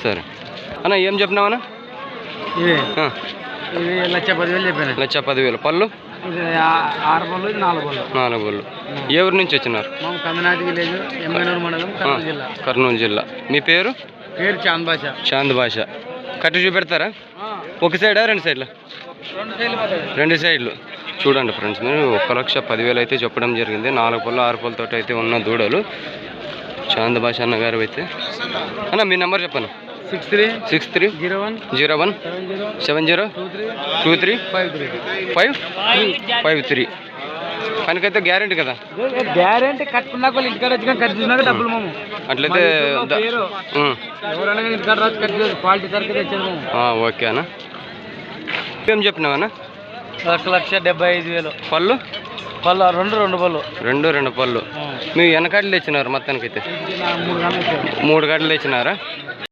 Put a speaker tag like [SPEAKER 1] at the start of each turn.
[SPEAKER 1] సరే అన్న ఏం చెప్పినావన్నా?
[SPEAKER 2] ఇవి 1,10,000 చెప్పాను.
[SPEAKER 1] 1,10,000. పళ్ళు?
[SPEAKER 2] ఇది 6 పళ్ళు, ఇది 4 పళ్ళు.
[SPEAKER 1] 4 పళ్ళు. ఏ ఊరు నుంచి వచ్చినారు?
[SPEAKER 2] మేము కమినాటి విలేజ్, ఎమ్మెనూరు మండలం, కర్నూలు జిల్లా.
[SPEAKER 1] కర్నూలు జిల్లా. మీ పేరు?
[SPEAKER 2] చాంద్ భాష.
[SPEAKER 1] చాంద్ భాష. కట్టి చూపెడతారా? ఒక సైడా 2 సైడ్లా? 2 సైడ్లు. చూడండి ఫ్రెండ్స్, మీరు 1,10,000 అయితే చెప్పడం జరిగింది. 4 పళ్ళు 6 పళ్ళతో అయితే ఉన్న దూడలు. చాంద్ భాష అన్న గారు అయితే. అన్న మీ నెంబర్ చెప్పండి. 63 01 70 23 553. పనికైతే గ్యారెంటీ కదా?
[SPEAKER 2] గ్యారెంటీ. కట్టుకున్నాక వాళ్ళు ఇంటికాడ వచ్చి కట్ చూసినాక డబ్బులు మేము.
[SPEAKER 1] అట్లయితే
[SPEAKER 2] ఎవరైనా ఇంటికాడ రాసి కట్ క్వాలిటీ సరికి తెచ్చాము.
[SPEAKER 1] ఓకే అన్న. ఏం చెప్పినావన్నా?
[SPEAKER 2] 1,75,000.
[SPEAKER 1] పళ్ళు?
[SPEAKER 2] పళ్ళు 2 పళ్ళు.
[SPEAKER 1] 2 పళ్ళు. మీరు ఎన్ని గంటలు తెచ్చినారు మొత్తానికైతే?
[SPEAKER 2] 3 గంటలు.
[SPEAKER 1] 3 గంటలు తెచ్చినారా?